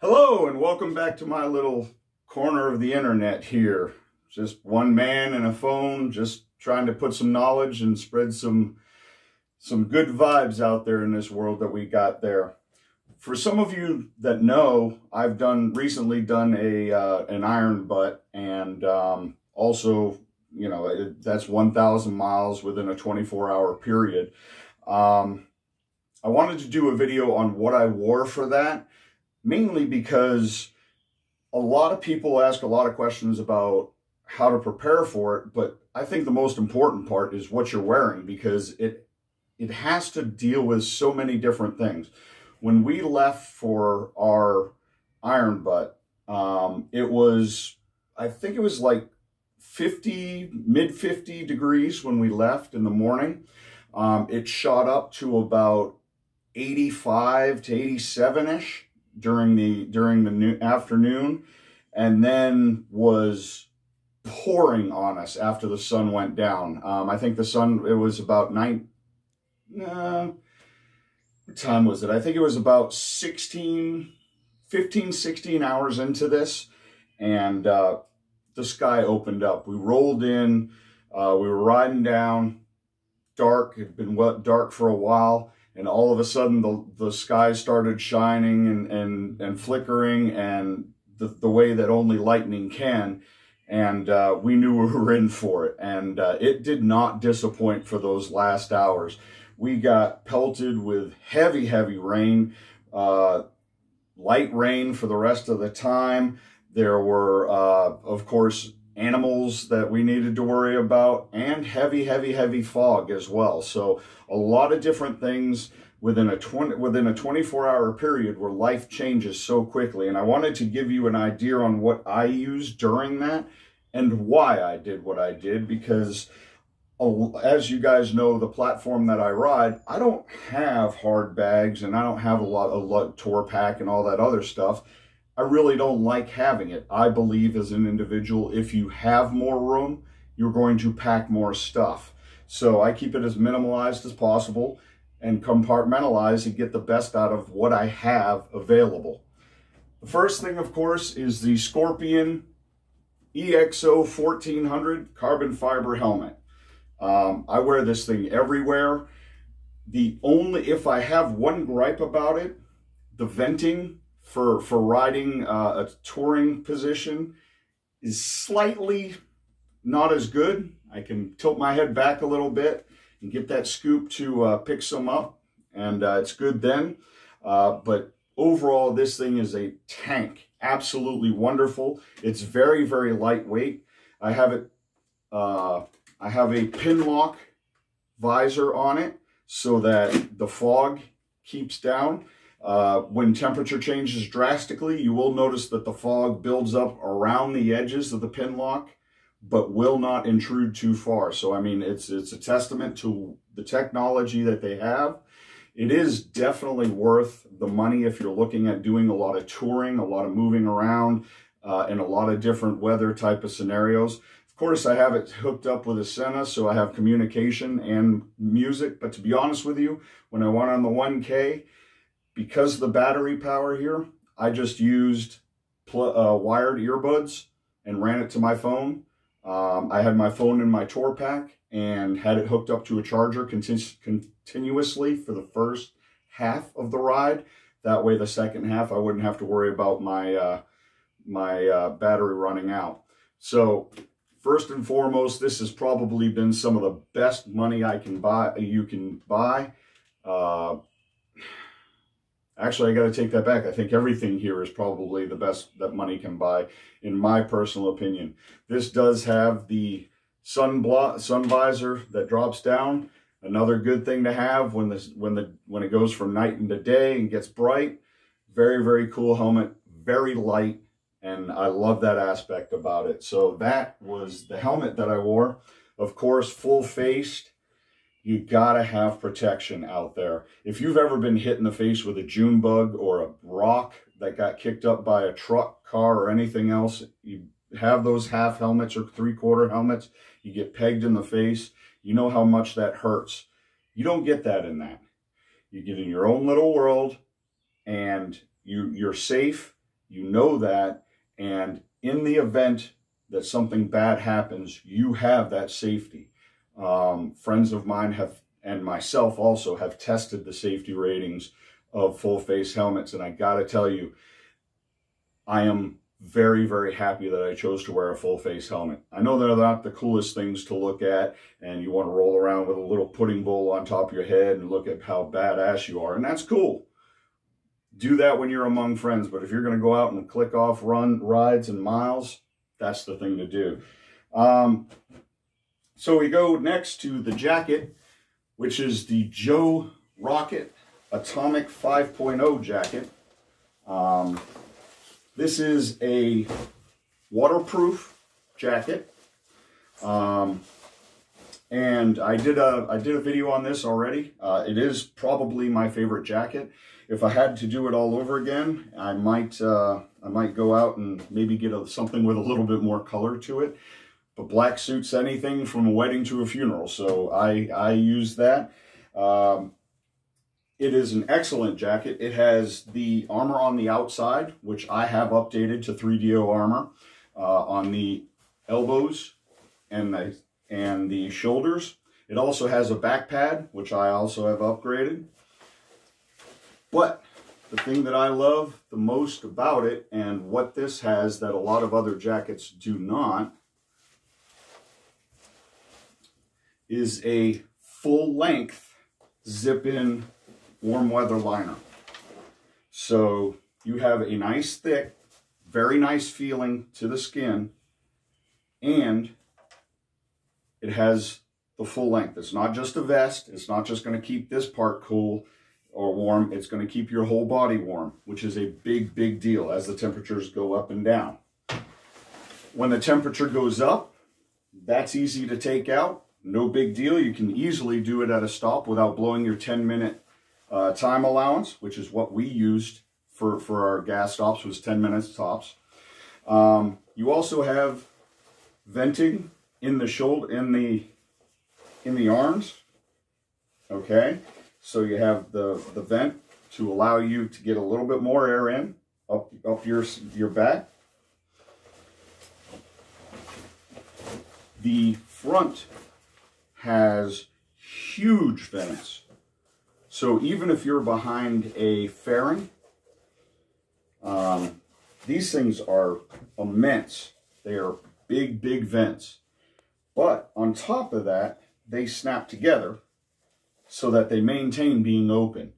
Hello and welcome back to my little corner of the internet here. Just one man and a phone, just trying to put some knowledge and spread some good vibes out there in this world that we got there. For some of you that know, I've recently done an iron butt, and also, you know, that's 1,000 miles within a 24-hour period. I wanted to do a video on what I wore for that. Mainly because a lot of people ask a lot of questions about how to prepare for it, but I think the most important part is what you're wearing, because it has to deal with so many different things. When we left for our iron butt, I think it was like mid 50 degrees when we left in the morning. It shot up to about 85 to 87-ish. during the afternoon, and then was pouring on us after the sun went down. I think it was about what time was it? I think it was about 15, 16 hours into this, and the sky opened up. We rolled in, we were riding down, dark, it had been dark for a while, and all of a sudden the sky started shining and flickering, and the way that only lightning can. And we knew we were in for it. And it did not disappoint for those last hours. We got pelted with heavy, heavy rain, light rain for the rest of the time. There were, of course, animals that we needed to worry about, and heavy, heavy, heavy fog as well. So a lot of different things within a 24-hour period where life changes so quickly. And I wanted to give you an idea on what I used during that and why I did what I did, because as you guys know, the platform that I ride, I don't have hard bags, and I don't have a lot tour pack and all that other stuff. I really don't like having it. I believe as an individual, if you have more room, you're going to pack more stuff. So I keep it as minimalized as possible and compartmentalize and get the best out of what I have available. The first thing, of course, is the Scorpion EXO 1400 carbon fiber helmet. I wear this thing everywhere. If I have one gripe about it, the venting for riding a touring position is slightly not as good. I can tilt my head back a little bit and get that scoop to pick some up, and it's good then. But overall, this thing is a tank. Absolutely wonderful. It's very, very lightweight. I have a pin lock visor on it so that the fog keeps down. When temperature changes drastically, you will notice that the fog builds up around the edges of the pin lock, but will not intrude too far. So, I mean, it's a testament to the technology that they have. It is definitely worth the money if you're looking at doing a lot of touring, a lot of moving around, in a lot of different weather type of scenarios. Of course, I have it hooked up with a Sena, so I have communication and music. But to be honest with you, when I went on the 1K, because of the battery power here, I just used wired earbuds and ran it to my phone. I had my phone in my tour pack and had it hooked up to a charger continuously for the first half of the ride. That way, the second half, I wouldn't have to worry about my battery running out. So, first and foremost, this has probably been some of the best money you can buy. Actually, I got to take that back. I think everything here is probably the best that money can buy, in my personal opinion. This does have the sun visor that drops down. Another good thing to have when it goes from night into day and gets bright. Very, very cool helmet. Very light, and I love that aspect about it. So that was the helmet that I wore. Of course, full-faced. You gotta have protection out there. If you've ever been hit in the face with a June bug or a rock that got kicked up by a truck, car, or anything else, you have those half helmets or 3/4 helmets, you get pegged in the face, you know how much that hurts. You don't get that in that. You get in your own little world, and you're safe, You know that, and in the event that something bad happens, you have that safety. Friends of mine have, and myself also, have tested the safety ratings of full face helmets, and I gotta tell you, I am very, very happy that I chose to wear a full face helmet. I know they're not the coolest things to look at, and you want to roll around with a little pudding bowl on top of your head and look at how badass you are, and that's cool. Do that when you're among friends, but if you're going to go out and click off rides and miles, that's the thing to do. So we go next to the jacket, which is the Joe Rocket Atomic 5.0 jacket. This is a waterproof jacket, and I did a video on this already. It is probably my favorite jacket. If I had to do it all over again, I might go out and maybe get something with a little bit more color to it. But black suits anything from a wedding to a funeral, so I use that. It is an excellent jacket. It has the armor on the outside, which I have updated to 3DO armor on the elbows and the shoulders. It also has a back pad, which I also have upgraded. But the thing that I love the most about it, and what this has that a lot of other jackets do not, is a full-length zip-in warm weather liner. So you have a nice thick, very nice feeling to the skin, and it has the full length. It's not just a vest. It's not just going to keep this part cool or warm. It's going to keep your whole body warm, which is a big, big deal as the temperatures go up and down. When the temperature goes up, that's easy to take out. No big deal. You can easily do it at a stop without blowing your 10-minute time allowance, which is what we used for our gas stops, was 10 minutes tops. You also have venting in the shoulder, in the arms. Okay, so you have the vent to allow you to get a little bit more air in up your back. The front has huge vents. So even if you're behind a fairing, these things are immense. They are big, big vents. But on top of that, they snap together so that they maintain being open.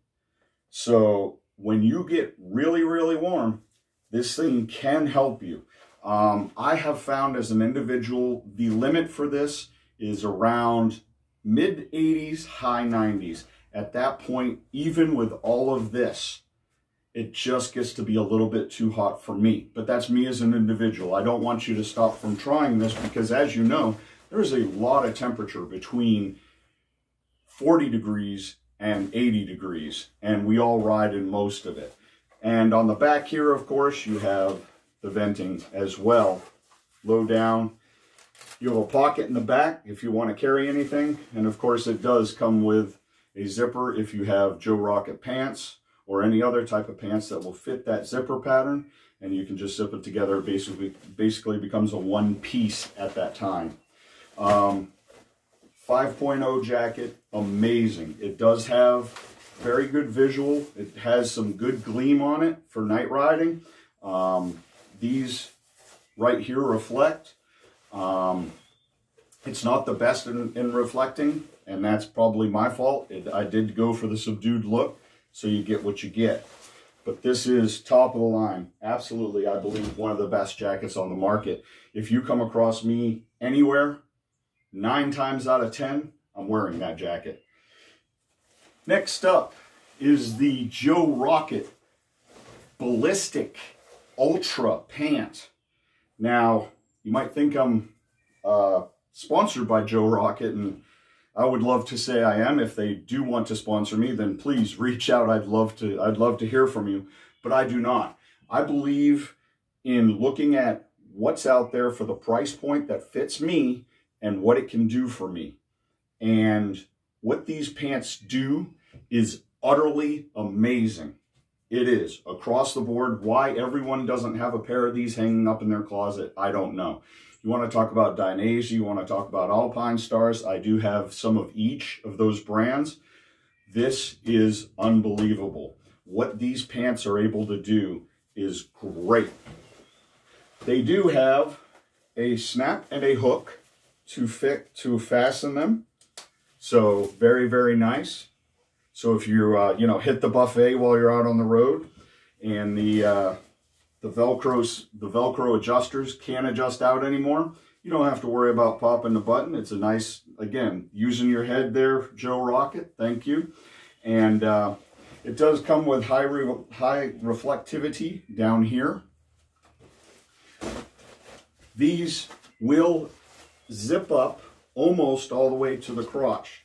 So when you get really, really warm, this thing can help you. I have found as an individual, the limit for this is around mid 80s, high 90s. At that point, even with all of this, it just gets to be a little bit too hot for me. But that's me as an individual. I don't want you to stop from trying this because, as you know, there's a lot of temperature between 40 degrees and 80 degrees, and we all ride in most of it. And on the back here, of course, you have the venting as well. Low down. You have a pocket in the back if you want to carry anything. And of course, it does come with a zipper if you have Joe Rocket pants or any other type of pants that will fit that zipper pattern. And you can just zip it together. It basically becomes a one piece at that time. 5.0 jacket, amazing. It does have very good visual. It has some good gleam on it for night riding. These right here reflect. It's not the best in reflecting, and that's probably my fault. I did go for the subdued look, so you get what you get. But this is top of the line. Absolutely, I believe, one of the best jackets on the market. If you come across me anywhere, 9 times out of 10, I'm wearing that jacket. Next up is the Joe Rocket Ballistic Ultra Pant. Now, you might think I'm sponsored by Joe Rocket, and I would love to say I am. If they do want to sponsor me, then please reach out. I'd love to hear from you, but I do not. I believe in looking at what's out there for the price point that fits me and what it can do for me. And what these pants do is utterly amazing. It is across the board. Why everyone doesn't have a pair of these hanging up in their closet, I don't know. You want to talk about Dainese, you want to talk about Alpine Stars, I do have some of each of those brands. This is unbelievable. What these pants are able to do is great. They do have a snap and a hook to fasten them. So very, very nice. So if you hit the buffet while you're out on the road, and the Velcro adjusters can't adjust out anymore, you don't have to worry about popping the button. It's a nice, again, using your head there, Joe Rocket. Thank you. And it does come with high reflectivity down here. These will zip up almost all the way to the crotch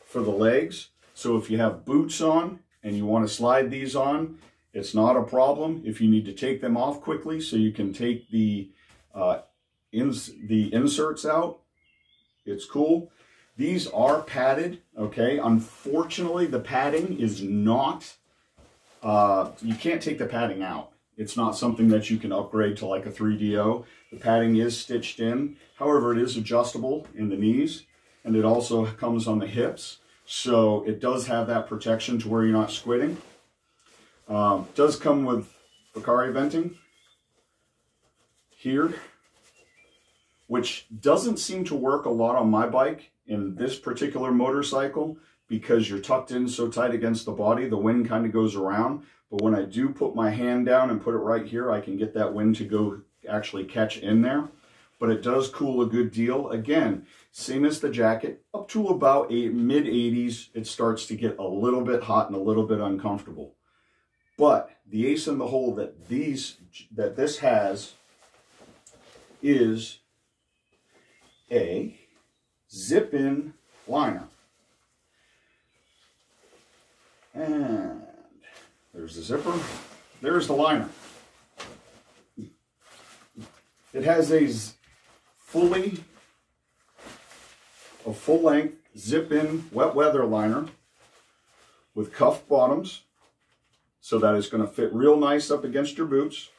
for the legs. So if you have boots on and you want to slide these on, it's not a problem. If you need to take them off quickly so you can take the inserts out, it's cool. These are padded, okay? Unfortunately, the padding is not, you can't take the padding out. It's not something that you can upgrade to like a 3DO. The padding is stitched in. However, it is adjustable in the knees, and it also comes on the hips. So it does have that protection to where you're not squidding. Does come with Bakari venting here, which doesn't seem to work a lot on my bike in this particular motorcycle because you're tucked in so tight against the body, the wind kind of goes around. But when I do put my hand down and put it right here, I can get that wind to go actually catch in there. But it does cool a good deal. Again, same as the jacket, up to about mid-80s, it starts to get a little bit hot and a little bit uncomfortable. But the ace in the hole that this has is a zip-in liner. And there's the zipper. There's the liner. It has a full-length zip-in wet weather liner with cuffed bottoms so that it's going to fit real nice up against your boots.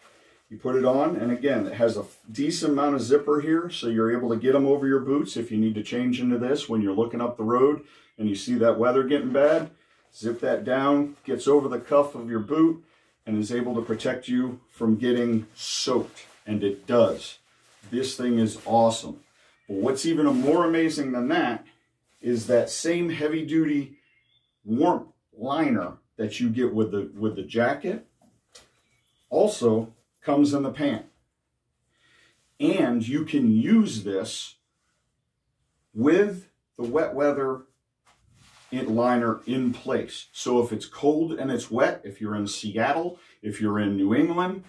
You put it on, and again, it has a decent amount of zipper here, so you're able to get them over your boots if you need to change into this when you're looking up the road and you see that weather getting bad. Zip that down, gets over the cuff of your boot, and is able to protect you from getting soaked. And it does. This thing is awesome. But what's even more amazing than that is that same heavy-duty warmth liner that you get with the jacket also comes in the pant. And you can use this with the wet weather liner in place. So if it's cold and it's wet, if you're in Seattle, if you're in New England,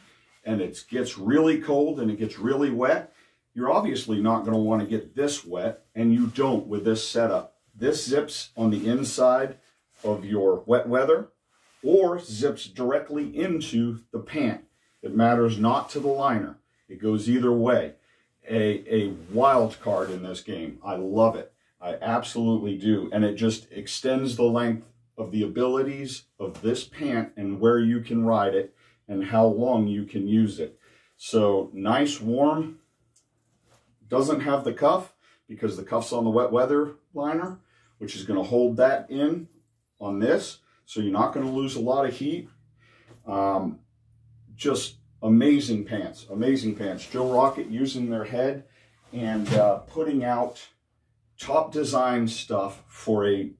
and it gets really cold and it gets really wet, you're obviously not going to want to get this wet, and you don't with this setup. This zips on the inside of your wet weather or zips directly into the pant. It matters not to the liner. It goes either way. A wild card in this game. I love it. I absolutely do. And it just extends the length of the abilities of this pant and where you can ride it and how long you can use it. So nice, warm. Doesn't have the cuff because the cuff's on the wet weather liner, which is going to hold that in on this. So you're not going to lose a lot of heat. Just amazing pants, amazing pants. Joe Rocket using their head and putting out top design stuff for a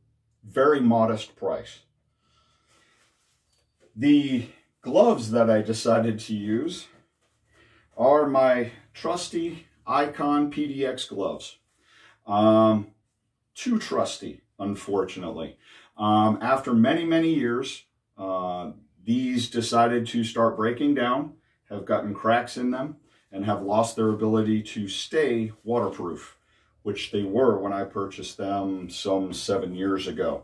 very modest price. The gloves that I decided to use are my trusty Icon PDX gloves. Too trusty, unfortunately. After many, many years, these decided to start breaking down, have gotten cracks in them, and have lost their ability to stay waterproof, which they were when I purchased them some 7 years ago.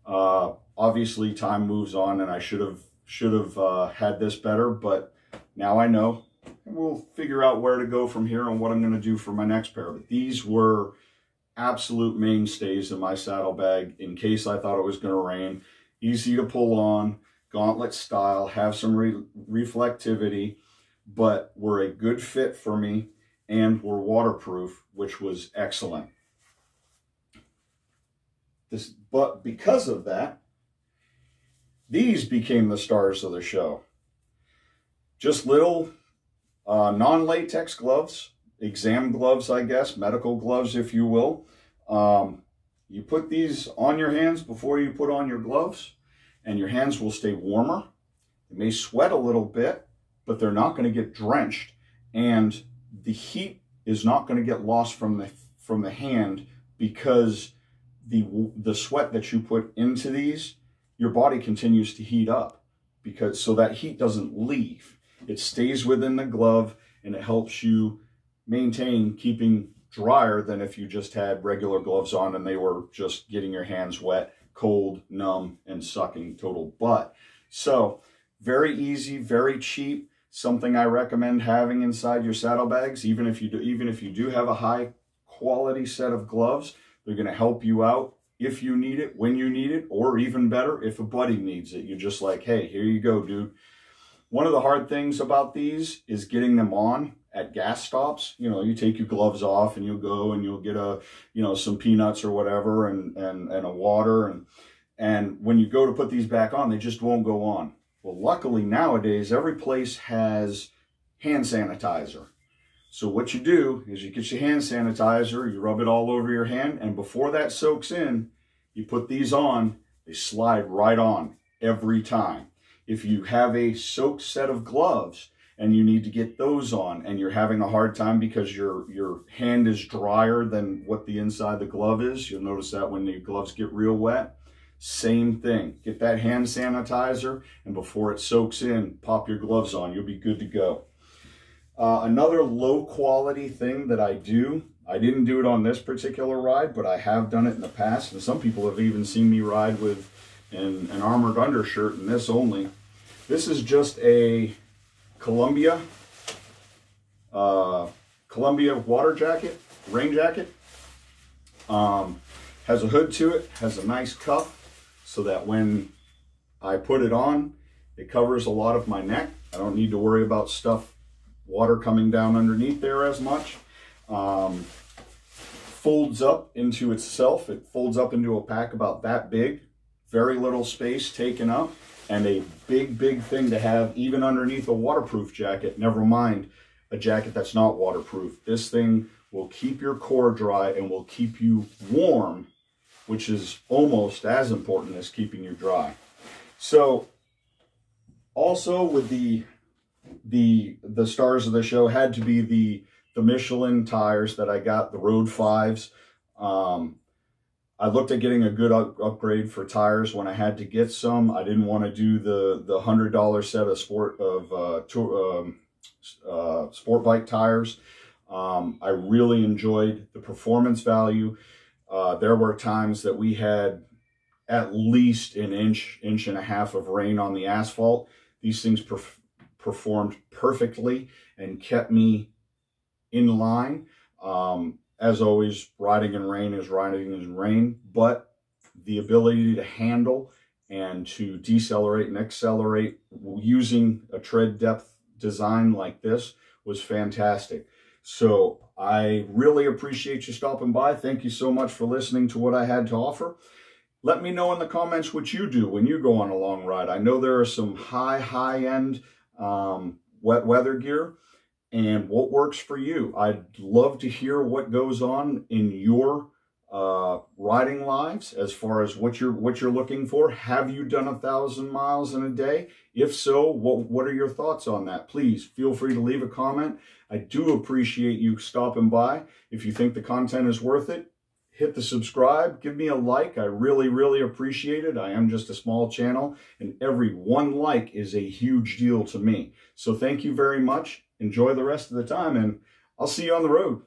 Obviously, time moves on, and I should have had this better, but now I know. And we'll figure out where to go from here and what I'm going to do for my next pair. But these were absolute mainstays in my saddlebag in case I thought it was going to rain. Easy to pull on, gauntlet style, have some reflectivity, but were a good fit for me and were waterproof, which was excellent. But because of that, these became the stars of the show. Just little non-latex gloves, exam gloves, I guess, medical gloves, if you will. You put these on your hands before you put on your gloves, and your hands will stay warmer. They may sweat a little bit, but they're not going to get drenched, and the heat is not going to get lost from the hand, because the sweat that you put into these, your body continues to heat up, so that heat doesn't leave. It stays within the glove, and it helps you maintain keeping drier than if you just had regular gloves on and they were just getting your hands wet, cold, numb, and sucking total butt. So very easy, very cheap, something I recommend having inside your saddlebags. Even if you do have a high quality set of gloves, they're going to help you out if you need it, when you need it, or even better, if a buddy needs it. You're just like, hey, here you go, dude. One of the hard things about these is getting them on at gas stops. You know, you take your gloves off and you'll go and you'll get some peanuts or whatever and a water. And when you go to put these back on, they just won't go on. Well, luckily nowadays, every place has hand sanitizer. So what you do is you get your hand sanitizer, you rub it all over your hand, and before that soaks in, you put these on, they slide right on every time. If you have a soaked set of gloves and you need to get those on and you're having a hard time because your hand is drier than what the inside of the glove is, you'll notice that when the gloves get real wet. Same thing. Get that hand sanitizer, and before it soaks in, pop your gloves on. You'll be good to go. Another low quality thing that I didn't do it on this particular ride, but I have done it in the past, and some people have even seen me ride with an armored undershirt and this only. This is just a Columbia water jacket, rain jacket. Has a hood to it, has a nice cuff, so that when I put it on, it covers a lot of my neck. I don't need to worry about water coming down underneath there as much. Folds up into itself. It folds up into a pack about that big. Very little space taken up, and a big thing to have even underneath a waterproof jacket, never mind a jacket that's not waterproof. This thing will keep your core dry and will keep you warm, which is almost as important as keeping you dry. So also with the stars of the show had to be the Michelin tires that I got, the Road 5s. I looked at getting a good upgrade for tires when I had to get some. I didn't want to do the $100 set of sport bike tires. I really enjoyed the performance value. There were times that we had at least an inch and a half of rain on the asphalt. These things performed perfectly and kept me in line. As always, riding in rain is riding in rain, but the ability to handle and to decelerate and accelerate using a tread depth design like this was fantastic. So I really appreciate you stopping by. Thank you so much for listening to what I had to offer. Let me know in the comments what you do when you go on a long ride. I know there are some high-end wet weather gear, and what works for you. I'd love to hear what goes on in your riding lives as far as what you're looking for. Have you done 1,000 miles in a day? If so, what are your thoughts on that? Please feel free to leave a comment. I do appreciate you stopping by. If you think the content is worth it, hit the subscribe, give me a like. I really appreciate it. I am just a small channel, and every one like is a huge deal to me. So thank you very much. Enjoy the rest of the time, and I'll see you on the road.